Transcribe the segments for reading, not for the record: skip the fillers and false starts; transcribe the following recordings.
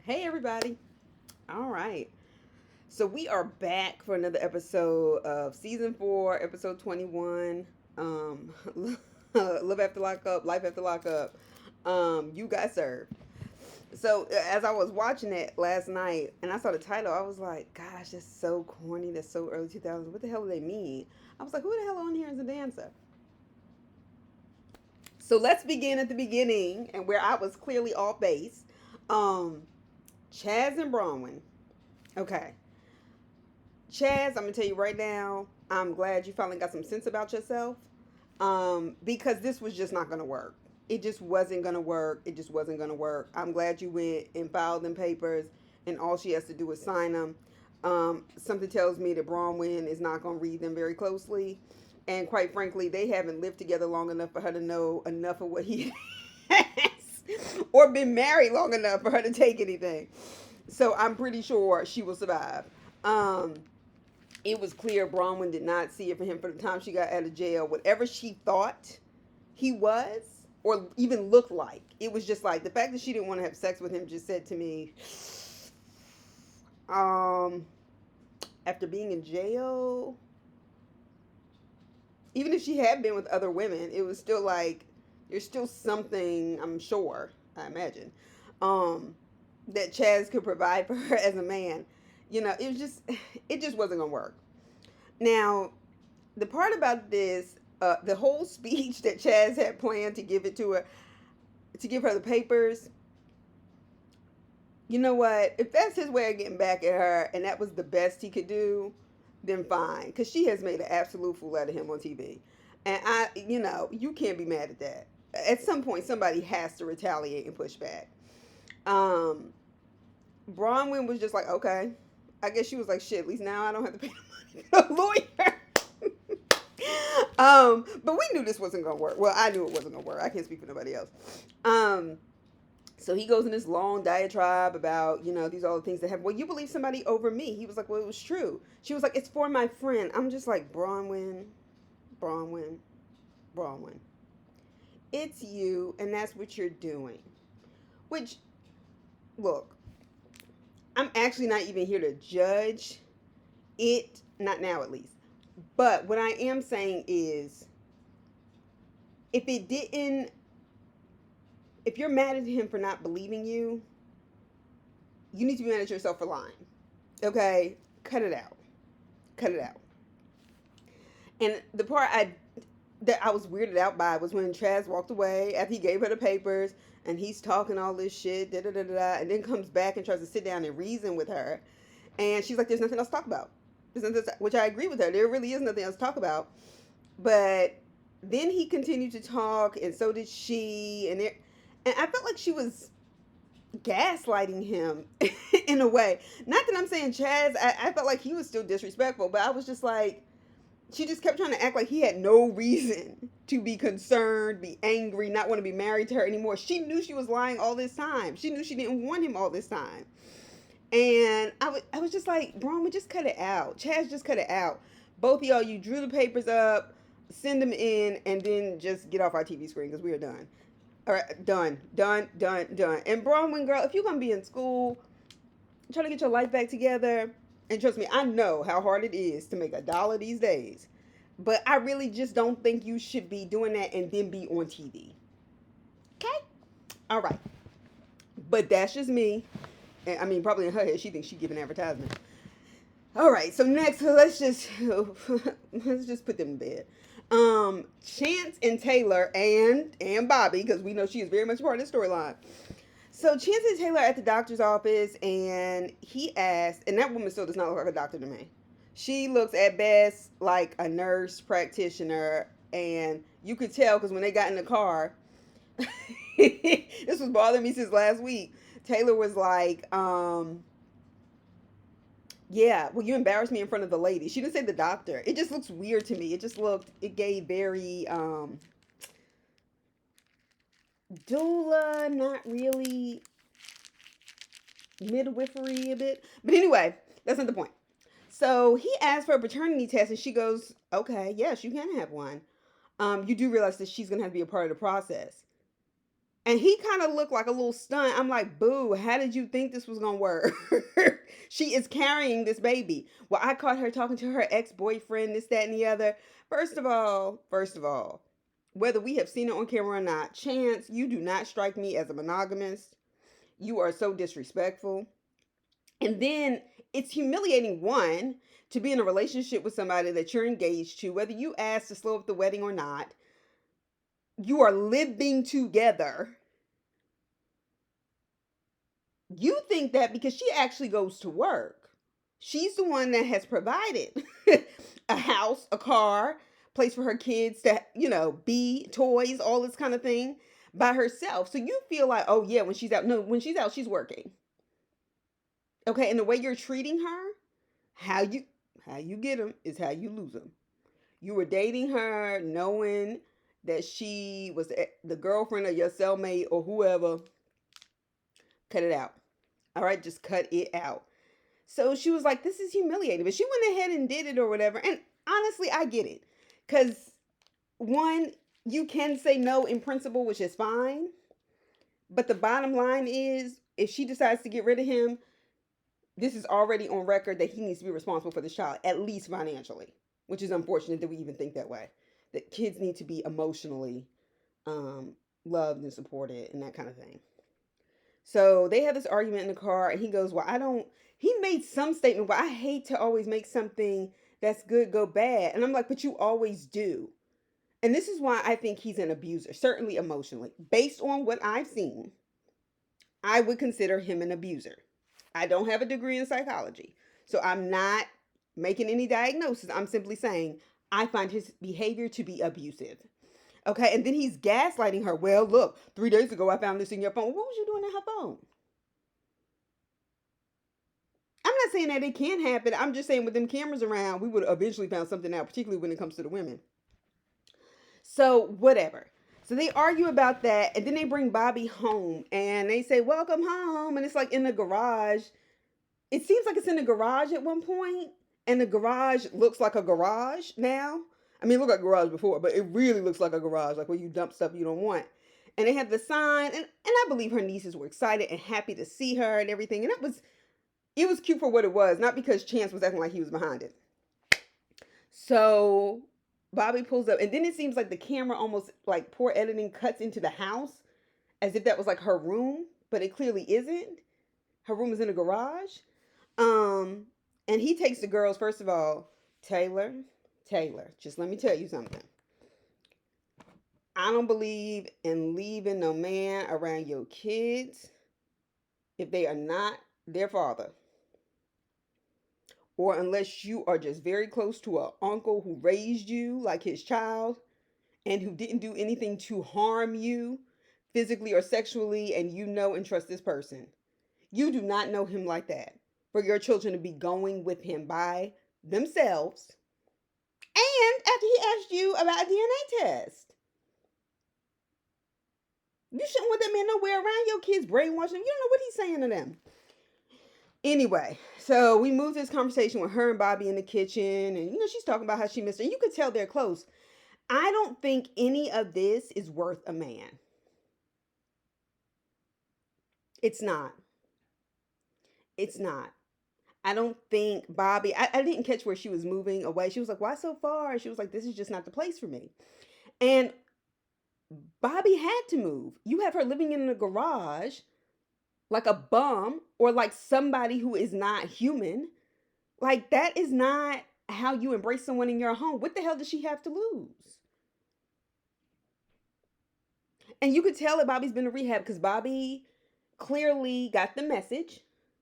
Hey, everybody. All right. So, we are back for another episode of season 4, episode 21. Um, Live After Lockup, Life After Lockup. You got served. So, as I was watching it last night and I saw the title, I was like, gosh, that's so corny. That's so early 2000s. What the hell do they mean? I was like, who the hell on here is a dancer? So, let's begin at the beginning and where I was clearly off base. Um, Chaz and Bronwyn. Okay. Chaz, I'm gonna tell you right now, I'm glad you finally got some sense about yourself. Because this was just not gonna work. It just wasn't gonna work. It just wasn't gonna work. I'm glad you went and filed them papers, and all she has to do is sign them. Something tells me that Bronwyn is not gonna read them very closely, and quite frankly, they haven't lived together long enough for her to know enough of what he has, or been married long enough for her to take anything. So I'm pretty sure she will survive. Um, it was clear Bronwyn did not see it for him for the time she got out of jail. Whatever she thought he was, or even looked like, it was just like the fact that she didn't want to have sex with him just said to me, um, after being in jail, even if she had been with other women, it was still like there's still something, I'm sure, I imagine, um, that Chaz could provide for her as a man. It was just, it just wasn't gonna work. Now, the part about this, the whole speech that Chaz had planned to give it to her, to give her the papers, you know what? If that's his way of getting back at her and that was the best he could do, then fine. Because she has made an absolute fool out of him on TV. And you can't be mad at that. At some point, somebody has to retaliate and push back. Um, Bronwyn was just like, okay. I guess she was like, shit, at least now I don't have to pay the money to a lawyer. But we knew this wasn't gonna work. Well, I knew it wasn't gonna work. I can't speak for nobody else. Um, so he goes in this long diatribe about, these are all the things that happen. Well, you believe somebody over me. He was like, well, it was true. She was like, it's for my friend. I'm just like, Bronwyn, Bronwyn, Bronwyn. It's you, and that's what you're doing. Which, look, I'm actually not even here to judge it, not now at least. But what I am saying is, if it didn't, if you're mad at him for not believing you, you need to be mad at yourself for lying. Okay? Cut it out. Cut it out. And the part that I was weirded out by was when Chaz walked away after he gave her the papers and he's talking all this shit, da da da da, and then comes back and tries to sit down and reason with her. And she's like, there's nothing else to talk about. Which I agree with her. There really is nothing else to talk about. But then he continued to talk, and so did she. And I felt like she was gaslighting him in a way. Not that I'm saying Chaz, I felt like he was still disrespectful, but I was just like, she just kept trying to act like he had no reason to be concerned, be angry, not want to be married to her anymore. She knew she was lying all this time. She knew she didn't want him all this time. And I was just like, Bronwyn, just cut it out. Chaz, just cut it out. Both of y'all, you drew the papers up, send them in, and then just get off our TV screen because we are done. All right, done, done, done, done. And Bronwyn, girl, if you're gonna be in school, try to get your life back together. And trust me, I know how hard it is to make $1 these days. But I really just don't think you should be doing that and then be on TV. Okay? All right. But that's just me. And I mean, probably in her head, she thinks she's giving advertisement. All right. So next, let's just put them in bed. Chance and Taylor and Bobby, because we know she is very much part of the storyline. So Chance and Taylor at the doctor's office, and he asked, and that woman still does not look like a doctor to me. She looks at best like a nurse practitioner, and you could tell because when they got in the car, this was bothering me since last week. Taylor was like, yeah, well, you embarrassed me in front of the lady. She didn't say the doctor. It just looks weird to me. It gave very, doula, not really midwifery a bit. But anyway, that's not the point. So he asked for a paternity test, and she goes, okay, yes, you can have one. You do realize that she's going to have to be a part of the process. And he kind of looked like a little stunned. I'm like, boo, how did you think this was going to work? She is carrying this baby. Well, I caught her talking to her ex-boyfriend, this, that, and the other. First of all, whether we have seen it on camera or not, Chance, you do not strike me as a monogamist. You are so disrespectful. And then it's humiliating, one, to be in a relationship with somebody that you're engaged to, whether you ask to slow up the wedding or not. You are living together. You think that because she actually goes to work. She's the one that has provided a house, a car, place for her kids to, be, toys, all this kind of thing by herself. So you feel like, oh yeah, when she's out. No, when she's out, she's working. Okay, and the way you're treating her, how you get them is how you lose them. You were dating her knowing that she was the girlfriend of your cellmate or whoever. Cut it out. All right, just cut it out. So she was like, this is humiliating. But she went ahead and did it or whatever. And honestly, I get it. Because, one, you can say no in principle, which is fine. But the bottom line is, if she decides to get rid of him, this is already on record that he needs to be responsible for this child, at least financially. Which is unfortunate that we even think that way. That kids need to be emotionally loved and supported and that kind of thing. So they have this argument in the car, and he goes, well, he made some statement, well, I hate to always make something that's good go bad. And I'm like, but you always do. And this is why I think he's an abuser, certainly emotionally. Based on what I've seen, I would consider him an abuser. I don't have a degree in psychology, so I'm not making any diagnosis. I'm simply saying I find his behavior to be abusive. Okay, and then he's gaslighting her. Well, look, 3 days ago I found this in your phone. What was you doing in her phone? I'm not saying that it can't happen. I'm just saying with them cameras around, we would have eventually found something out, particularly when it comes to the women. So, whatever. So they argue about that, and then they bring Bobby home, and they say, welcome home, and it's like in the garage. It seems like it's in the garage at one point, and the garage looks like a garage now. I mean, it looked like a garage before, but it really looks like a garage, like where you dump stuff you don't want. And they have the sign, and I believe her nieces were excited and happy to see her and everything. And it was cute for what it was, not because Chance was acting like he was behind it. So Bobby pulls up, and then it seems like the camera almost, like poor editing, cuts into the house as if that was like her room, but it clearly isn't. Her room is in a garage. And he takes the girls, first of all, Taylor, just let me tell you something. I don't believe in leaving no man around your kids if they are not their father. Or unless you are just very close to an uncle who raised you like his child and who didn't do anything to harm you physically or sexually, and you know and trust this person. You do not know him like that for your children to be going with him by themselves. And after he asked you about a DNA test. You shouldn't want that man nowhere around your kids, brainwashing them. You don't know what he's saying to them. Anyway, so we moved this conversation with her and Bobby in the kitchen. And, she's talking about how she missed her. You could tell they're close. I don't think any of this is worth a man. It's not. It's not. I don't think Bobby, I didn't catch where she was moving away. She was like, why so far? And she was like, this is just not the place for me. And Bobby had to move. You have her living in the garage like a bum or like somebody who is not human. Like, that is not how you embrace someone in your home. What the hell does she have to lose? And you could tell that Bobby's been to rehab because Bobby clearly got the message.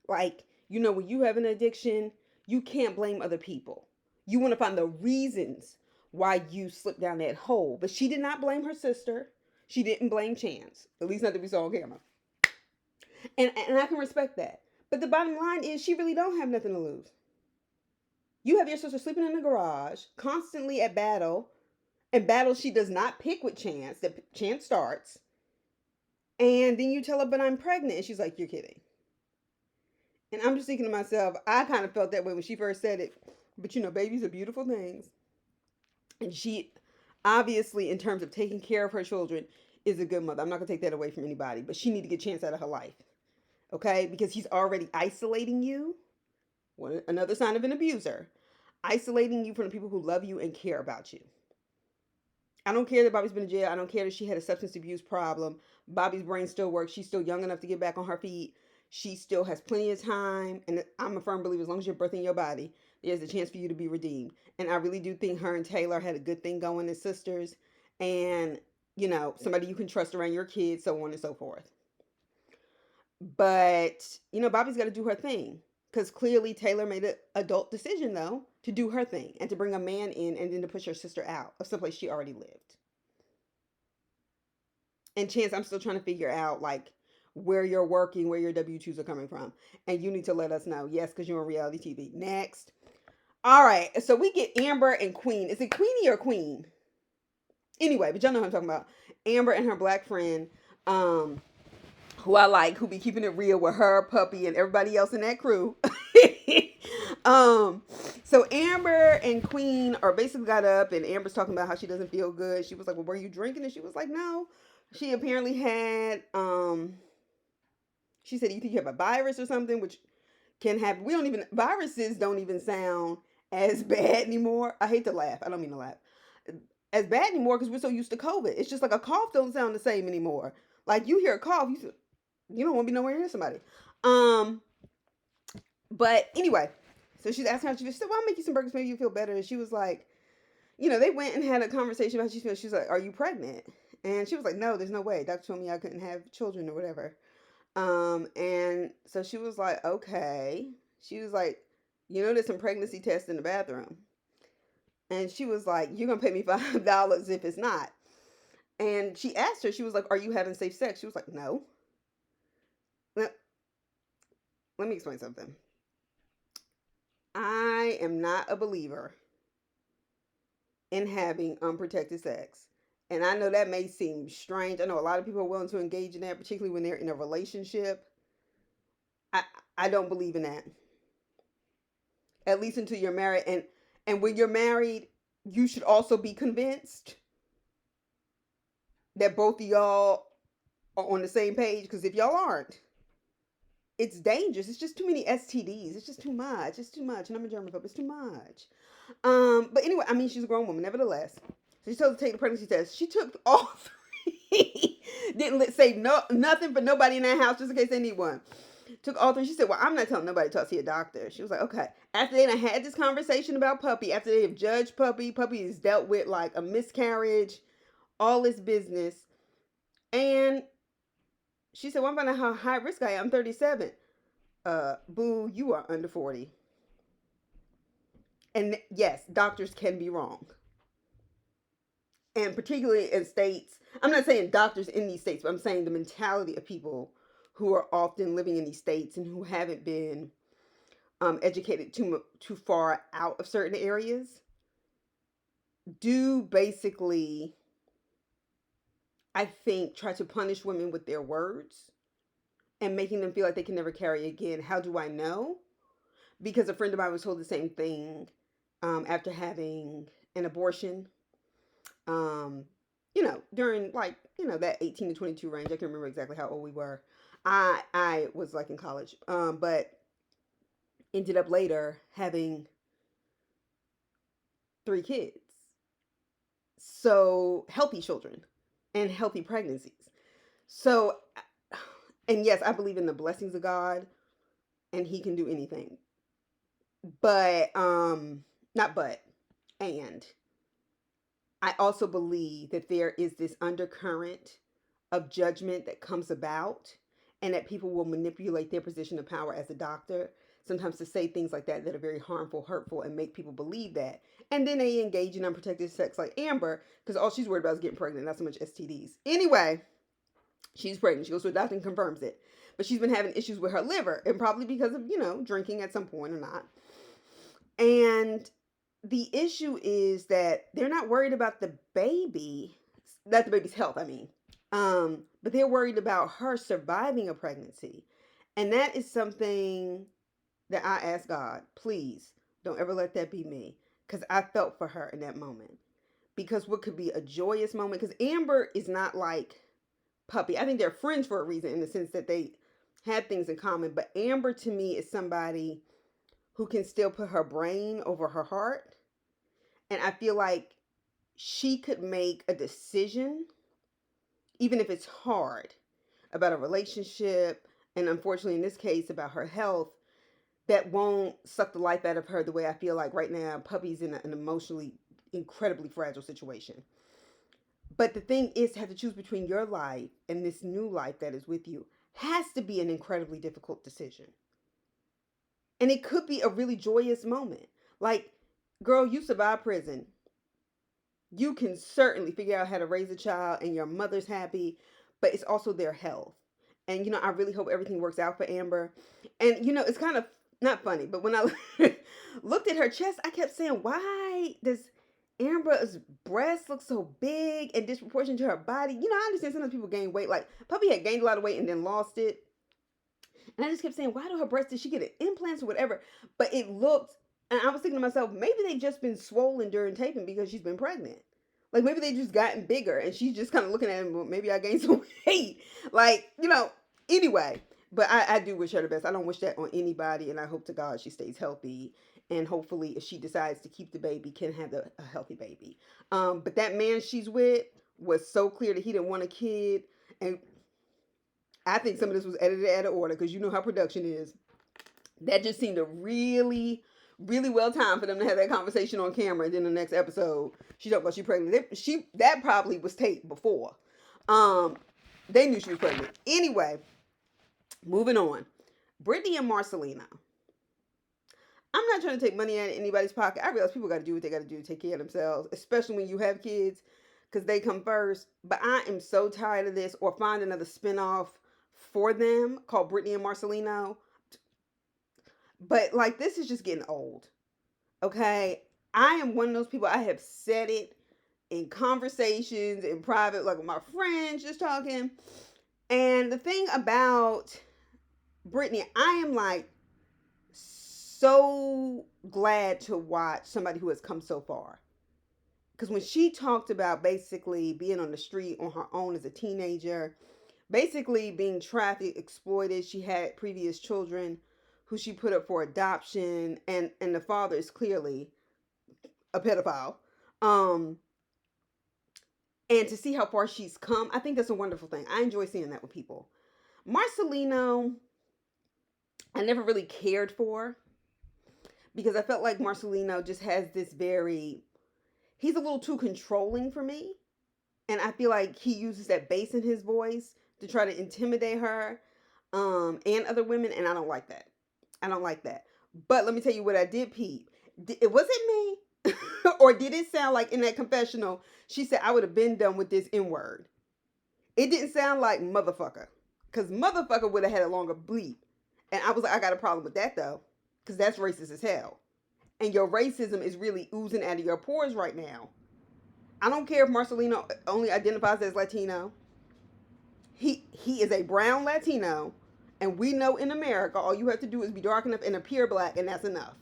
Like, when you have an addiction, you can't blame other people. You want to find the reasons why you slipped down that hole. But she did not blame her sister. She didn't blame Chance. At least not that we saw on camera. And I can respect that. But the bottom line is she really don't have nothing to lose. You have your sister sleeping in the garage, constantly at battle. And battle she does not pick with Chance. That Chance starts. And then you tell her, but I'm pregnant. And she's like, you're kidding. And I'm just thinking to myself, I kind of felt that way when she first said it. But babies are beautiful things. And she, obviously, in terms of taking care of her children, is a good mother. I'm not gonna take that away from anybody, but she need to get a chance out of her life, okay? Because he's already isolating you. Another sign of an abuser, isolating you from the people who love you and care about you. I don't care that Bobby's been in jail. I don't care that she had a substance abuse problem. Bobby's brain still works. She's still young enough to get back on her feet. She still has plenty of time. And I'm a firm believer, as long as you're birthing your body, there's a chance for you to be redeemed. And I really do think her and Taylor had a good thing going as sisters. And, somebody you can trust around your kids, so on and so forth. But, Bobby's got to do her thing. Because clearly Taylor made an adult decision, though, to do her thing and to bring a man in and then to push her sister out of someplace she already lived. And Chance, I'm still trying to figure out, like, where you're working, where your W-2s are coming from. And you need to let us know. Yes, because you're on reality TV. Next. All right. So we get Amber and Queen. Is it Queenie or Queen? Anyway, but y'all know what I'm talking about. Amber and her black friend, who I like, who be keeping it real with her, Puppy, and everybody else in that crew. So Amber and Queen are basically got up, and Amber's talking about how she doesn't feel good. She was like, well, were you drinking? And she was like, no. She apparently had, she said, you think you have a virus or something, which can happen. Viruses don't even sound as bad anymore. I hate to laugh. I don't mean to laugh. As bad anymore because we're so used to COVID. It's just like a cough don't sound the same anymore. Like you hear a cough, you don't want to be nowhere near somebody. But anyway, so she's asking how she feels. She said, well, I'll make you some burgers, maybe you feel better. And she was like, they went and had a conversation about how she feels. She's like, are you pregnant? And she was like, no, there's no way. Doctor told me I couldn't have children or whatever. And so she was like, okay. She was like, there's some pregnancy tests in the bathroom. And she was like, you're going to pay me $5 if it's not. And she asked her, she was like, are you having safe sex? She was like, no. Now, let me explain something. I am not a believer in having unprotected sex. And I know that may seem strange. I know a lot of people are willing to engage in that, particularly when they're in a relationship. I don't believe in that. At least until you're married. And when you're married, you should also be convinced that both of y'all are on the same page. Because if y'all aren't, it's dangerous. It's just too many STDs. It's just too much. It's too much. And I'm a germaphobe. It's too much. But anyway, I mean, she's a grown woman, nevertheless. So she told her to take the pregnancy test. She took all three. Didn't say nothing for nobody in that house, just in case they need one. Took all three. She said, well, I'm not telling nobody to see a doctor. She was like, okay. After they had this conversation about Puppy, after they have judged Puppy is dealt with like a miscarriage, all this business. And she said, well, I'm finding out how high risk I am. I'm 37. Boo, you are under 40. And yes, doctors can be wrong. And particularly in states, I'm not saying doctors in these states, but I'm saying the mentality of people who are often living in these states and who haven't been educated too far out of certain areas do basically, I think, try to punish women with their words and making them feel like they can never carry again. How do I know? Because a friend of mine was told the same thing after having an abortion. During that 18 to 22 range. I can't remember exactly how old we were. I was like in college. But ended up later having 3 kids. So healthy children and healthy pregnancies. So, and yes, I believe in the blessings of God and he can do anything. But, not but, and I also believe that there is this undercurrent of judgment that comes about and that people will manipulate their position of power as a doctor sometimes to say things like that are very harmful, hurtful, and make people believe that. And then they engage in unprotected sex like Amber because all she's worried about is getting pregnant, not so much STDs. Anyway, she's pregnant. She goes to a doctor and confirms it. But she's been having issues with her liver and probably because of, drinking at some point or not. And the issue is that they're not worried about the baby, not the baby's health, I mean. But they're worried about her surviving a pregnancy. And that is something that I ask God, please don't ever let that be me. Because I felt for her in that moment. Because what could be a joyous moment, because Amber is not like puppy. I think they're friends for a reason in the sense that they had things in common. But Amber to me is somebody who can still put her brain over her heart. And I feel like she could make a decision, even if it's hard, about a relationship, and unfortunately in this case about her health, that won't suck the life out of her the way I feel like right now puppy's in an emotionally incredibly fragile situation. But the thing is, to have to choose between your life and this new life that is with you has to be an incredibly difficult decision. And it could be a really joyous moment. Like, girl, you survived prison. You can certainly figure out how to raise a child and your mother's happy, but it's also their health. And, I really hope everything works out for Amber. And, it's kind of not funny, but when I looked at her chest, I kept saying, why does Amber's breast look so big and disproportionate to her body? I understand sometimes people gain weight. Like, Puppy had gained a lot of weight and then lost it. And I just kept saying, why do her breasts, did she get an implants or whatever? But it looked, and I was thinking to myself, maybe they've just been swollen during taping because she's been pregnant. Like, maybe they just gotten bigger and she's just kind of looking at him, well, maybe I gained some weight. Like, anyway. But I do wish her the best. I don't wish that on anybody. And I hope to God she stays healthy. And hopefully if she decides to keep the baby, can have a healthy baby. But that man she's with was so clear that he didn't want a kid. And I think some of this was edited out of order because you know how production is. That just seemed a really, really well time for them to have that conversation on camera. And then the next episode, she talked about she pregnant. That probably was taped before. They knew she was pregnant. Anyway, moving on. Brittany and Marcelino. I'm not trying to take money out of anybody's pocket. I realize people got to do what they got to do to take care of themselves, especially when you have kids, because they come first. But I am so tired of this. Or find another spinoff for them called Brittany and Marcelino. But like, this is just getting old. Okay, I am one of those people. I have said it in conversations in private, like with my friends, just talking. And the thing about Brittany, I am like so glad to watch somebody who has come so far. Because when she talked about basically being on the street on her own as a teenager, basically being trafficked, exploited, she had previous children who she put up for adoption, and the father is clearly a pedophile. And to see how far she's come, I think that's a wonderful thing. I enjoy seeing that with people. Marcelino, I never really cared for because I felt like Marcelino just has this he's a little too controlling for me. And I feel like he uses that bass in his voice to try to intimidate her and other women. And I don't like that. But let me tell you what I did peep. Was it me? Or did it sound like in that confessional, she said, I would have been done with this N-word. It didn't sound like motherfucker. Because motherfucker would have had a longer bleep. And I was like, I got a problem with that though. Because that's racist as hell. And your racism is really oozing out of your pores right now. I don't care if Marcelino only identifies as Latino. He is a brown Latino. And we know in America, all you have to do is be dark enough and appear black, and that's enough.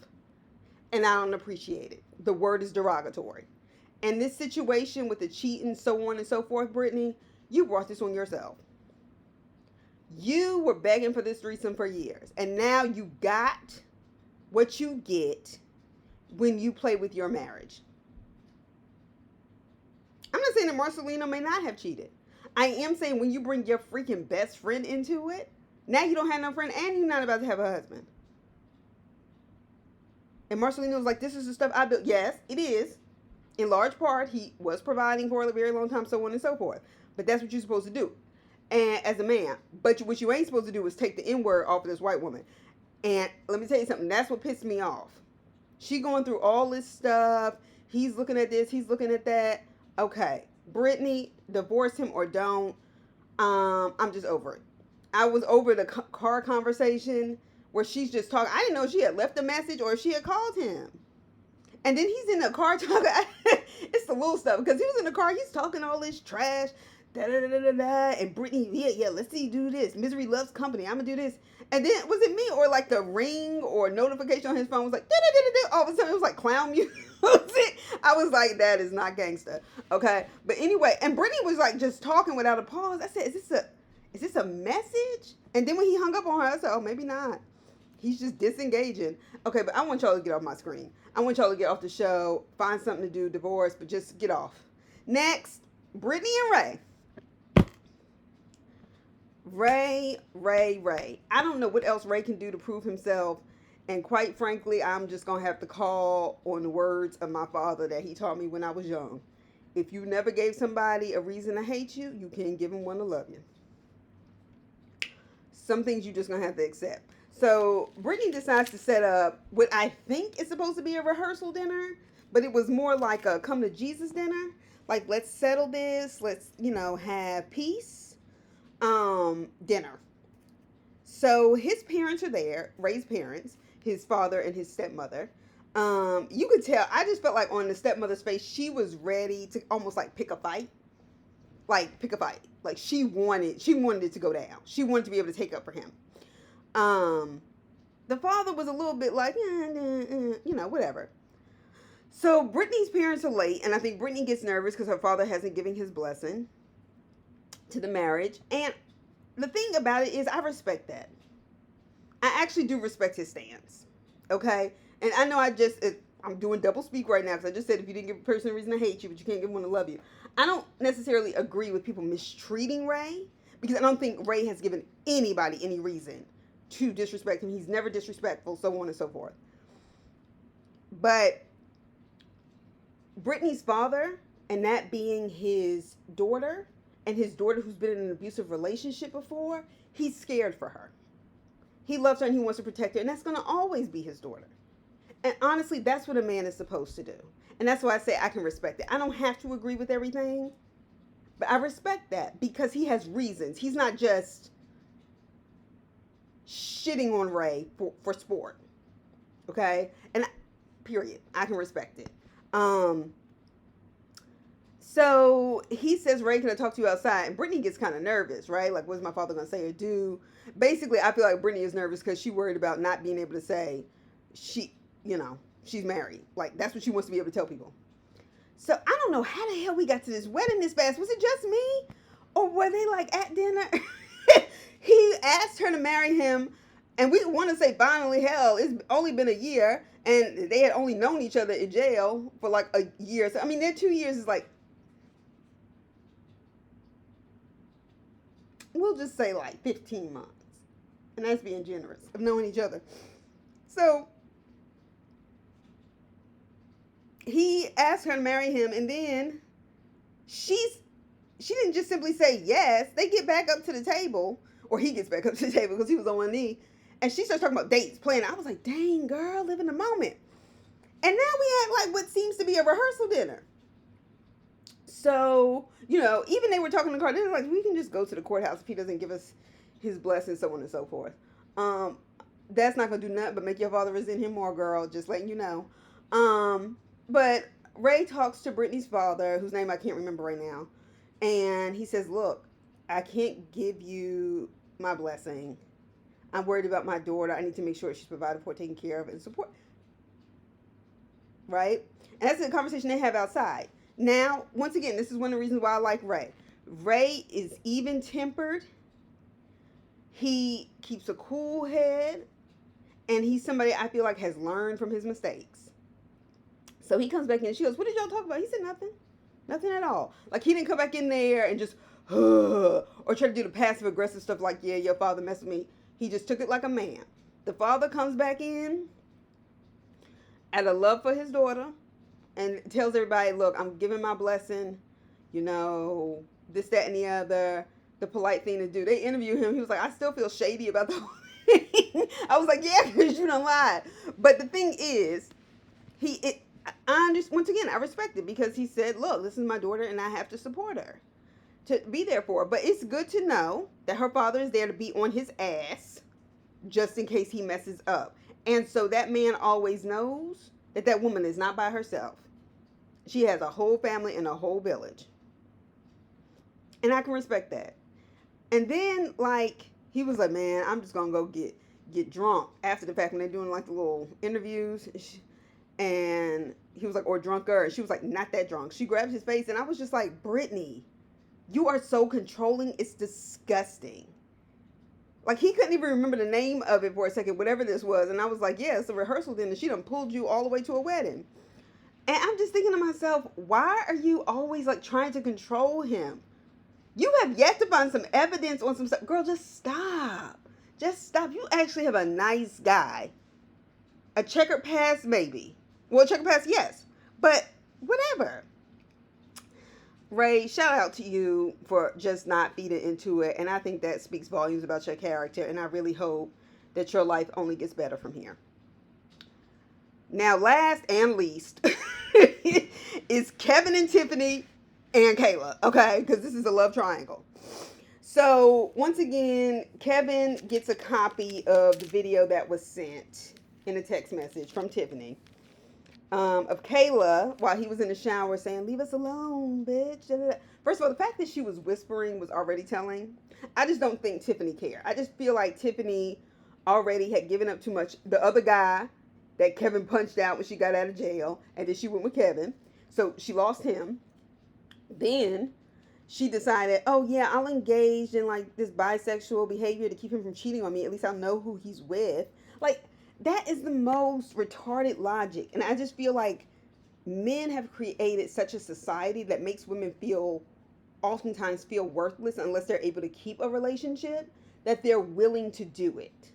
And I don't appreciate it. The word is derogatory. And this situation with the cheating, so on and so forth, Brittany, you brought this on yourself. You were begging for this threesome for years. And now you got what you get when you play with your marriage. I'm not saying that Marcelino may not have cheated. I am saying when you bring your freaking best friend into it, now you don't have no friend and you're not about to have a husband. And Marcelino was like, this is the stuff I built. Yes, it is. In large part, he was providing for a very long time, so on and so forth. But that's what you're supposed to do. And as a man. But what you ain't supposed to do is take the N-word off of this white woman. And let me tell you something. That's what pissed me off. She going through all this stuff. He's looking at this. He's looking at that. Okay. Brittany, divorce him or don't. I'm just over it. I was over the car conversation where she's just talking. I didn't know she had left a message or if she had called him. And then he's in the car talking. It's the little stuff. Because he was in the car. He's talking all this trash. da da da da da da. And Brittany, yeah, let's see, do this. Misery loves company. I'm gonna do this. And then was it me or like the ring or notification on his phone was like da da da da da. All of a sudden it was like clown music. I was like, that is not gangster. Okay, but anyway, and Brittany was like just talking without a pause. I said, is this a message? And then when he hung up on her, I said, oh, maybe not. He's just disengaging. Okay, but I want y'all to get off my screen. I want y'all to get off the show, find something to do, divorce, but just get off. Next, Brittany and Ray. Ray. I don't know what else Ray can do to prove himself. And quite frankly, I'm just going to have to call on the words of my father that he taught me when I was young. If you never gave somebody a reason to hate you, you can't give them one to love you. Some things you just going to have to accept. So Brittany decides to set up what I think is supposed to be a rehearsal dinner, but it was more like a come to Jesus dinner. Like, let's settle this. Let's, have peace. Dinner. So his parents are there, Ray's parents, his father and his stepmother. You could tell, I just felt like on the stepmother's face, she was ready to almost like pick a fight. Like she wanted it to go down. She wanted to be able to take up for him. The father was a little bit like, whatever. So Brittany's parents are late, and I think Brittany gets nervous because her father hasn't given his blessing to the marriage. And the thing about it is, I respect that. I actually do respect his stance. Okay? And I know I'm doing double speak right now because I just said if you didn't give a person a reason to hate you, but you can't give one to love you. I don't necessarily agree with people mistreating Ray because I don't think Ray has given anybody any reason to disrespect him. He's never disrespectful, so on and so forth. But Brittany's father, and that being his daughter, and his daughter who's been in an abusive relationship before, he's scared for her. He loves her and he wants to protect her, and that's going to always be his daughter. And honestly, that's what a man is supposed to do. And that's why I say I can respect it. I don't have to agree with everything, but I respect that because he has reasons. He's not just shitting on Ray for sport. Okay? And period. I can respect it. So he says, Ray, can I talk to you outside? And Brittany gets kind of nervous, right? Like, what's my father going to say or do? Basically, I feel like Brittany is nervous because she's worried about not being able to say she's married. Like, that's what she wants to be able to tell people. So I don't know how the hell we got to this wedding this fast. Was it just me? Or were they like at dinner? He asked her to marry him. And we want to say finally, hell, it's only been a year. And they had only known each other in jail for like a year. So, I mean, their 2 years is like, we'll just say like 15 months. And that's being generous of knowing each other. So he asked her to marry him, and then she didn't just simply say yes. They get back up to the table, or he gets back up to the table because he was on one knee, and she starts talking about dates, planning. I was like, dang, girl, live in the moment. And now we had like what seems to be a rehearsal dinner. So, even they were talking in the car, they were like, we can just go to the courthouse if he doesn't give us his blessing, so on and so forth. That's not going to do nothing but make your father resent him more, girl, just letting you know. But Ray talks to Brittany's father, whose name I can't remember right now, and he says, look, I can't give you my blessing. I'm worried about my daughter. I need to make sure she's provided for, taken care of, and support. Right? And that's the conversation they have outside. Now, once again, this is one of the reasons why I like Ray. Ray is even-tempered. He keeps a cool head. And he's somebody I feel like has learned from his mistakes. So he comes back in and she goes, what did y'all talk about? He said nothing. Nothing at all. Like, he didn't come back in there and just, or try to do the passive-aggressive stuff like, yeah, your father messed with me. He just took it like a man. The father comes back in out of love for his daughter and tells everybody, look, I'm giving my blessing, this, that, and the other, the polite thing to do. They interview him. He was like, I still feel shady about the whole thing. I was like, yeah, because you done lied. But the thing is, once again, I respect it because he said, look, this is my daughter and I have to support her, to be there for her. But it's good to know that her father is there to be on his ass just in case he messes up. And so that man always knows that woman is not by herself. She has a whole family and a whole village. And I can respect that. And then like he was like, man, I'm just gonna go get drunk after the fact when they're doing like the little interviews. And he was like, or drunker. And she was like, not that drunk. She grabbed his face, and I was just like, Brittany, you are so controlling. It's disgusting. Like he couldn't even remember the name of it for a second, whatever this was. And I was like, yeah, it's a rehearsal dinner. She done pulled you all the way to a wedding. And I'm just thinking to myself, why are you always like trying to control him? You have yet to find some evidence on some stuff. Girl, just stop. Just stop. You actually have a nice guy. A checkered past, maybe. Well, checkered past, yes. But whatever. Ray, shout out to you for just not feeding into it. And I think that speaks volumes about your character. And I really hope that your life only gets better from here. Now, last and least is Kevin and Tiffany and Kayla, okay? Because this is a love triangle. So, once again, Kevin gets a copy of the video that was sent in a text message from Tiffany of Kayla while he was in the shower saying, leave us alone, bitch. First of all, the fact that she was whispering was already telling. I just don't think Tiffany cared. I just feel like Tiffany already had given up too much. The other guy that Kevin punched out when she got out of jail, and then she went with Kevin. So she lost him. Then she decided, oh yeah, I'll engage in like this bisexual behavior to keep him from cheating on me. At least I'll know who he's with. Like, that is the most retarded logic. And I just feel like men have created such a society that makes women oftentimes feel worthless unless they're able to keep a relationship, that they're willing to do it.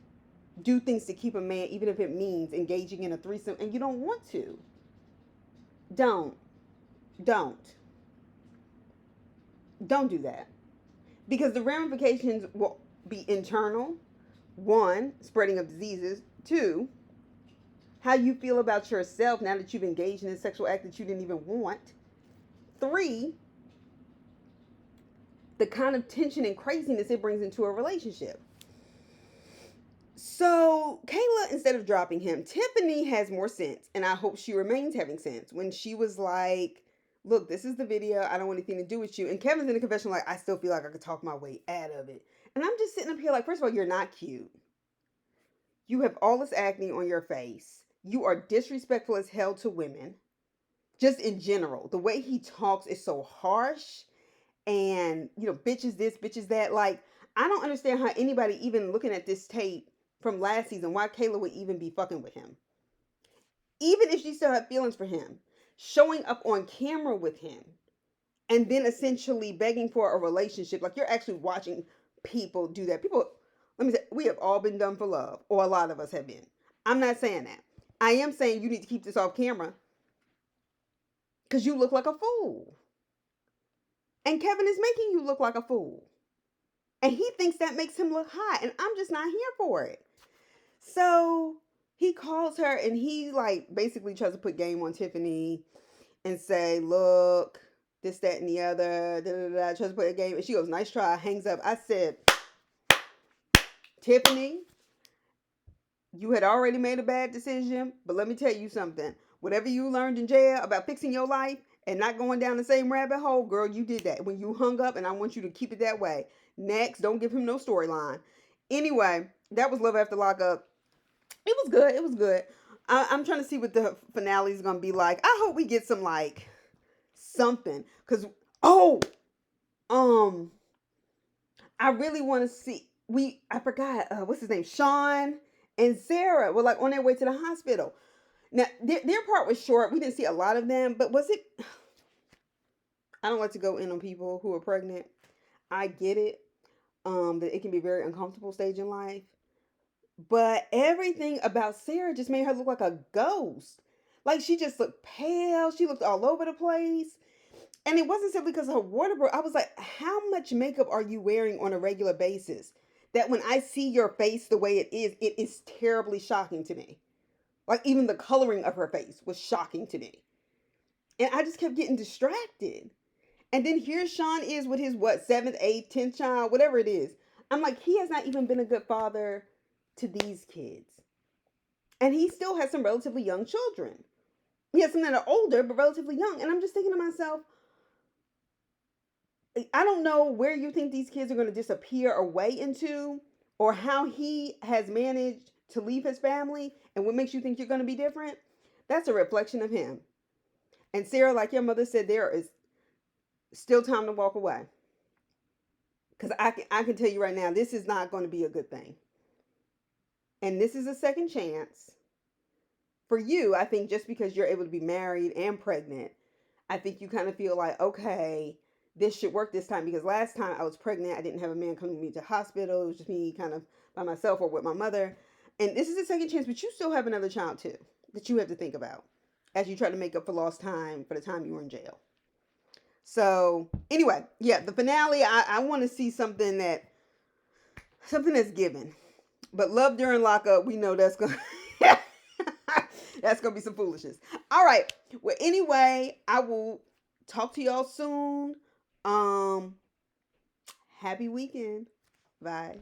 Do things to keep a man, even if it means engaging in a threesome and you don't want to. Don't do that, because the ramifications will be internal. One, spreading of diseases. Two, how you feel about yourself now that you've engaged in a sexual act that you didn't even want. Three, the kind of tension and craziness it brings into a relationship. So Kayla, instead of dropping him, Tiffany has more sense, and I hope she remains having sense, when she was like, look, this is the video, I don't want anything to do with you. And Kevin's in the confession like, I still feel like I could talk my way out of it. And I'm just sitting up here like, first of all, you're not cute. You have all this acne on your face. You are disrespectful as hell to women. Just in general. The way he talks is so harsh. And, bitches this, bitches that. Like, I don't understand how anybody even looking at this tape from last season, why Kayla would even be fucking with him. Even if she still had feelings for him. Showing up on camera with him. And then essentially begging for a relationship. Like, you're actually watching people do that. People, let me say, we have all been done for love. Or a lot of us have been. I'm not saying that. I am saying you need to keep this off camera. Because you look like a fool. And Kevin is making you look like a fool. And he thinks that makes him look hot. And I'm just not here for it. So he calls her and he like basically tries to put game on Tiffany and say, look, this, that, and the other. Tries to put a game. And she goes, nice try. Hangs up. I said, Tiffany, you had already made a bad decision. But let me tell you something. Whatever you learned in jail about fixing your life and not going down the same rabbit hole, girl, you did that when you hung up, and I want you to keep it that way. Next, don't give him no storyline. Anyway, that was Love After Lockup. It was good. It was good. I'm trying to see what the finale is going to be like. I hope we get some, like, something. Because, I really want to see, I forgot, what's his name? Sean and Sarah were, like, on their way to the hospital. Now, their part was short. We didn't see a lot of them, but was it... I don't like to go in on people who are pregnant. I get it, that it can be a very uncomfortable stage in life. But everything about Sarah just made her look like a ghost. Like, she just looked pale. She looked all over the place. And it wasn't simply because of her water broke. I was like, how much makeup are you wearing on a regular basis? That when I see your face the way it is terribly shocking to me. Like, even the coloring of her face was shocking to me. And I just kept getting distracted. And then here Sean is with his, 7th, 8th, 10th child, whatever it is. I'm like, he has not even been a good father to these kids. And he still has some relatively young children. He has some that are older, but relatively young. And I'm just thinking to myself, I don't know where you think these kids are going to disappear away into, or how he has managed to leave his family, and what makes you think you're going to be different. That's a reflection of him. And Sarah, like your mother said, there is still time to walk away. Because I can tell you right now, this is not going to be a good thing. And this is a second chance for you. I think just because you're able to be married and pregnant, I think you kind of feel like, okay, this should work this time, because last time I was pregnant, I didn't have a man come with me to the hospital. It was just me kind of by myself or with my mother. And this is a second chance, but you still have another child too that you have to think about as you try to make up for lost time for the time you were in jail. So anyway, yeah, the finale, I want to see something that's given. But love during lockup, we know that's gonna that's gonna be some foolishness. All right. Well, anyway, I will talk to y'all soon. Um, happy weekend. Bye.